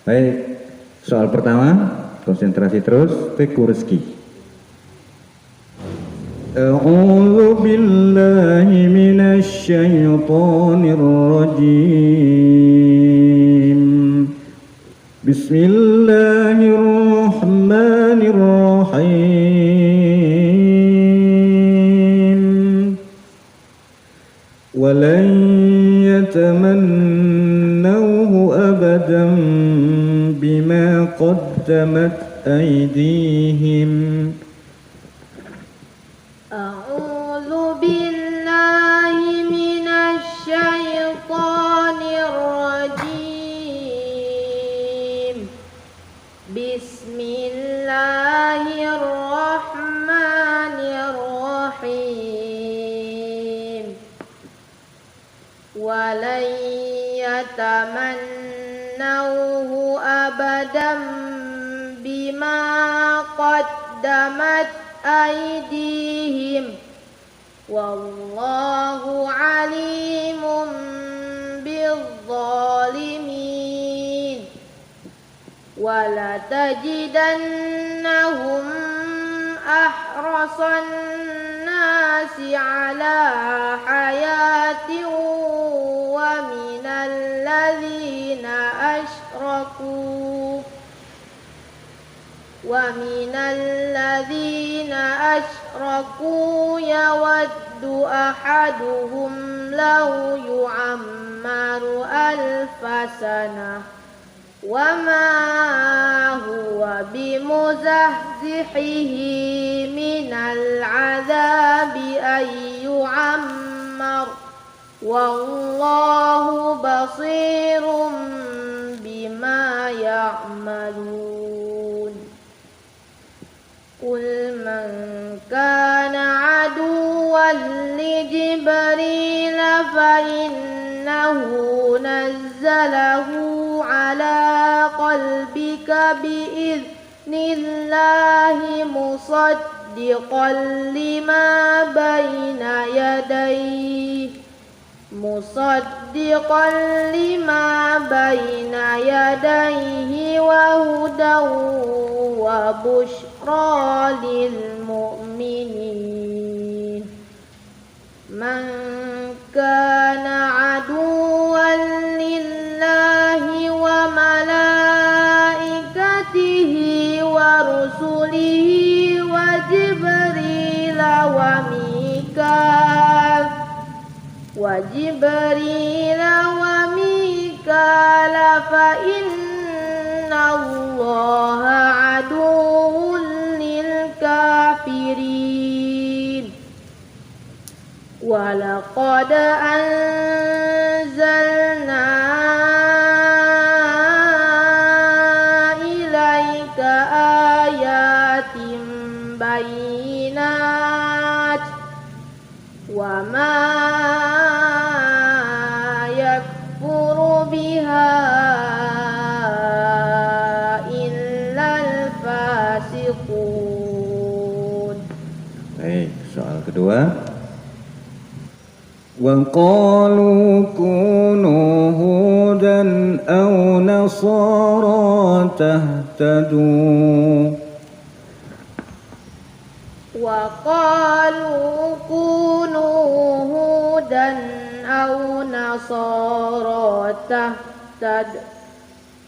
Baik, soal pertama, konsentrasi terus, Teku Rizki. A'udzu billahi minasy syaithanir rajim. Bismillahirrahmanirrahim. Walan yatamannawhu abadan bima qaddamat aydihim. A'udzu billahi minasy syaithanir rajim. Bismillahirrahmanirrahim. Walan yatamannawhu abadan bima qaddamat aydihim wallahu alimun bizzalimin. Wala tajidannahum ahrasan nasi ala hayatin wa minal ladzina asyraku yawaddu ahaduhum law yu'ammaru alfasanah wa ma huwa bimuzahzihihi minal azabi ay yu'ammar wallahu basirum bima ya'malun. Qul man kana aduwwan li Jibril fa innahu nazzalahu ala qalbika bi'idhnillahi musaddiqan lima bayna yadayhi wa hudan wa bushra lil mu'minin. Man kana aduwwan lillahi wa malaikatihi wa rusulihi wa Jibril wa Mikala fa inna Allaha aduwwun lil kafirin. Wa laqad anzalna ilaika ayatin bayyinat wa ma yakfuru biha illal fasiqun. Baik, soal kedua. Wa qalu kunu hudan aw nasara tahtadu. Wa qalu kunu hudan aw nasara tahtad.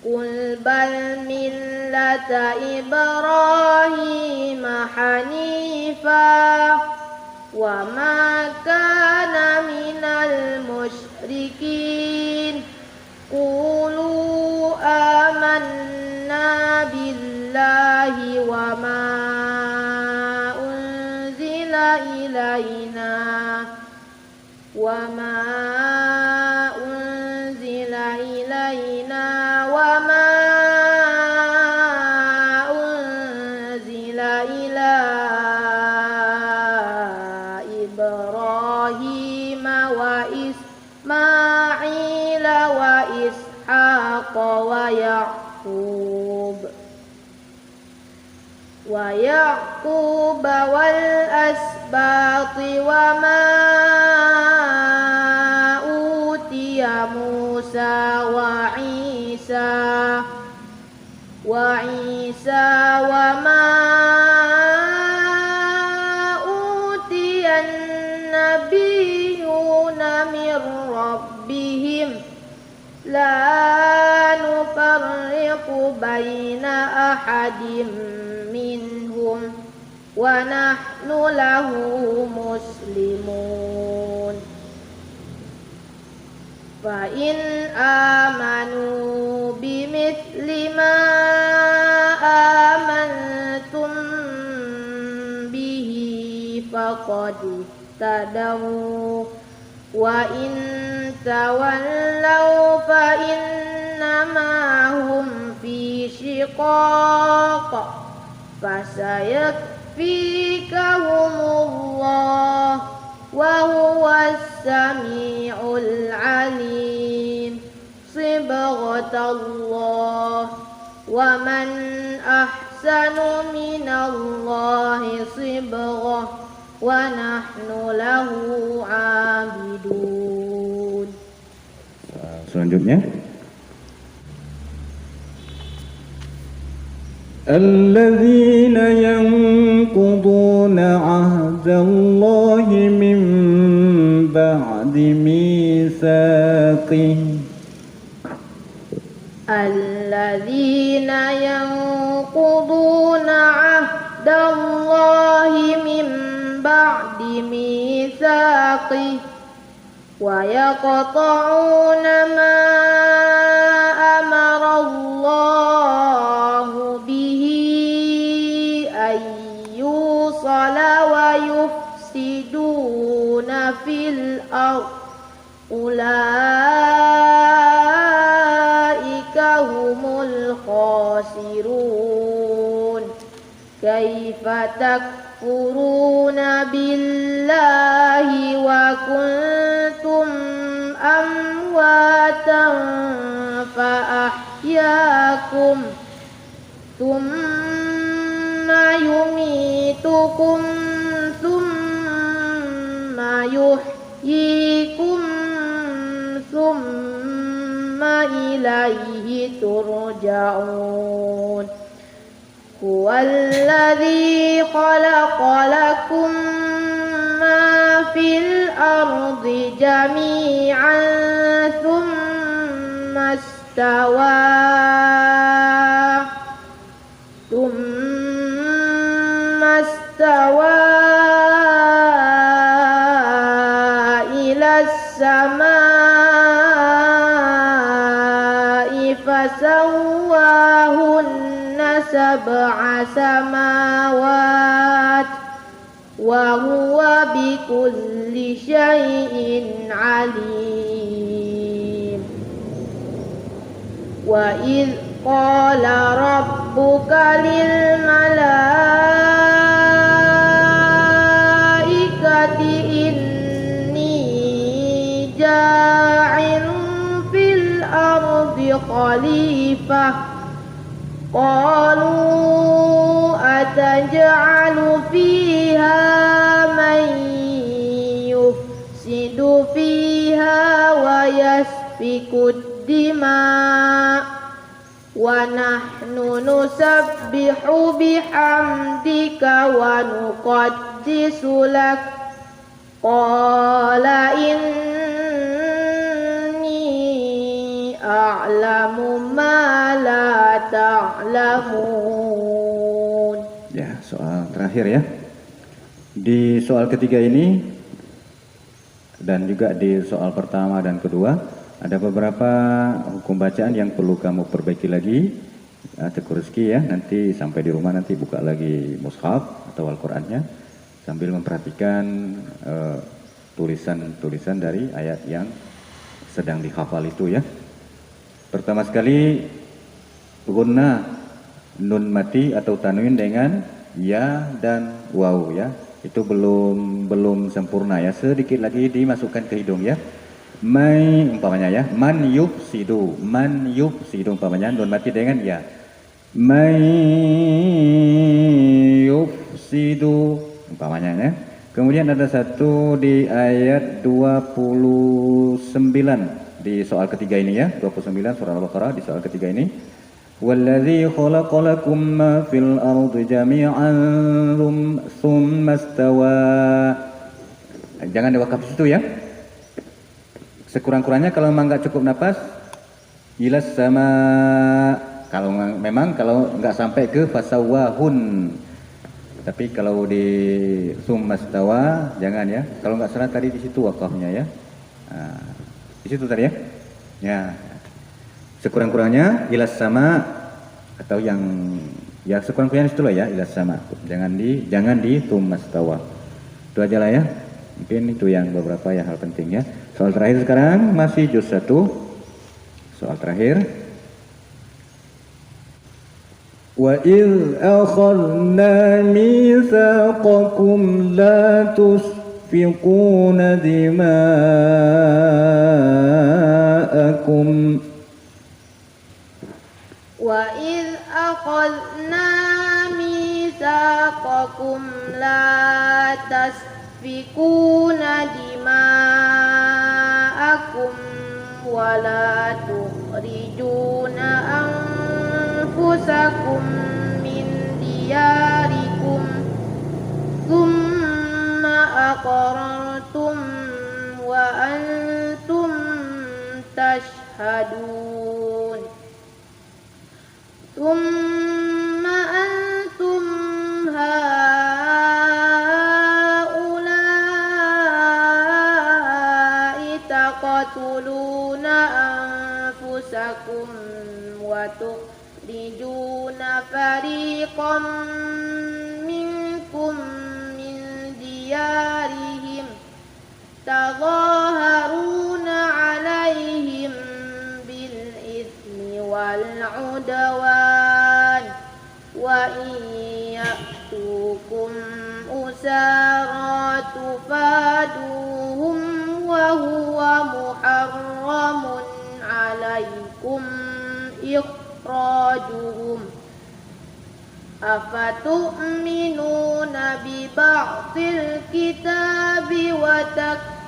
Qul bal millata Ibrahim hanifa wa ma kana minal musyrikin. Qulu amanna billahi wa ma unzila ilaina wa ma unzila ila Ibrahim wa Ismail wa Ishaq wa Yaqub wal asbati wa ma utiya Musa wa Isa وعيسى وما أوتي النبيون من ربهم لا نفرق بين أحد منهم ونحن له مسلمون فإن آمنوا بمثل ما آمنتم به فقد اهتدوا وإن تولوا فإنما هم في شقاق فسيكفيكهم الله وهو السميع العليم صبغة الله ومن أحسن من الله صبغة ونحن له عابدون. Selanjutnya الذين ينقضون عهد الله من بعد ميثاقه الذين ينقضون عهد الله من بعد ميثاقه ويقطعون ما أمر الله به أن يوصل ويفسدون في الأرض أولئك هم الخاسرون كيف تكفرون بالله وكنتم أمواتا فأحياكم ثم يميتكم ثم يحييكم ثم إليه ترجعون هو الذي خلق لكم ما في الأرض جميعا ثم استوى إلى السماء فسواهن سبع سماوات وهو بكل شيء عليم وإذ قال ربك للملائكة إني جاعل في الأرض خليفة قالوا أتجعل فيها من يفسد فيها ويسفك الدماء ونحن نسبح بحمدك ونقدس لك قال إني أعلم ما لا تعلمون. Ya, soal terakhir ya. Di soal ketiga ini dan juga di soal pertama dan kedua ada beberapa hukum bacaan yang perlu kamu perbaiki lagi. Teguh Rizki ya, nanti sampai di rumah nanti buka lagi mushaf atau Al-Qur'annya sambil memperhatikan tulisan-tulisan dari ayat yang sedang dihafal itu ya. Pertama sekali gunna nun mati atau tanwin dengan ya dan waw ya. Itu belum sempurna ya. Sedikit lagi dimasukkan ke hidung ya. Mai umpamanya ya, man yufsidu umpamanya nun mati dengan ya. Mai yufsidu umpamanya ya. Kemudian ada satu di ayat 29 di soal ketiga ini ya, 29 surah Al-Baqarah di soal ketiga ini. Walladzi khalaqa lakum ma fil ardi jami'an tsumma istawa. Jangan diwakaf di situ ya. Sekurang-kurangnya kalau memang nggak cukup napas, ilas sama. Kalau memang kalau nggak sampai ke fasawahun. Tapi kalau di tsumma istawa jangan ya. Kalau nggak salah tadi di situ wakafnya ya. Nah, di situ tadi ya. Ya. Sekurang-kurangnya ilas sama atau yang ya sekurang-kurangnya itu lah ya ilas sama. Jangan di tsumma istawa. Itu aja lah ya. Mungkin itu yang beberapa ya hal penting ya. Soal terakhir sekarang masih juz 1. Soal terakhir. Wa idz akhadna mitsaqakum la tusfiquna dima'akum. Wa idz akhadna mitsaqakum la tasfikuna dima'akum wa la tukhrijuna anfusakum min diyarikum thumma aqrartum wa antum tashhadun. ثم أنتم هؤلاء تقتلون أنفسكم وتخرجون فريقا منكم من ديارهم تظاهرون عليهم بالإثم والعدوان وإن يأتوكم أسارى تفادوهم وهو محرم عليكم إخراجهم أفتؤمنون ببعض الكتاب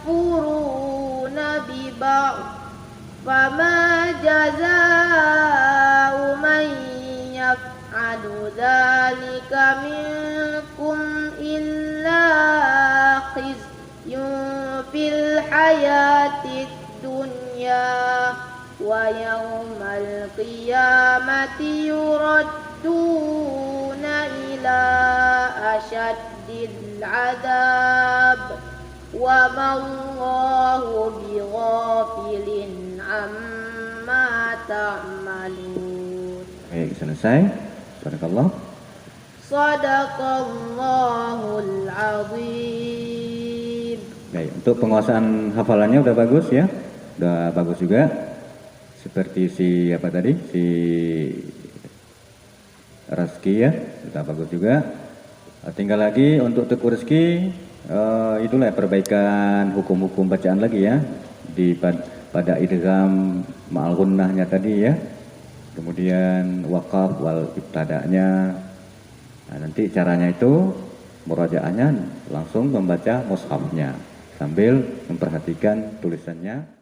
وتكفرون ببعض فما جزاء من يفعل ذلك منكم إلا خزي في الحياة الدنيا ويوم القيامة يردون إلى أشد العذاب وما الله بغافل عما تعملون. Baik, selesai. Subhanallah. Sadaqallahul azim. Baik, untuk penguasaan hafalannya udah bagus ya. Udah bagus juga. Seperti si apa tadi? Si Rizki ya, udah bagus juga. Tinggal lagi untuk Teku Rizki, itulah perbaikan hukum-hukum bacaan lagi ya. Pada idgham ma'al gunnahnya tadi ya. Kemudian waqaf wal ibtada'nya. Nah, nanti caranya itu murajaahnya langsung membaca mushafnya sambil memperhatikan tulisannya.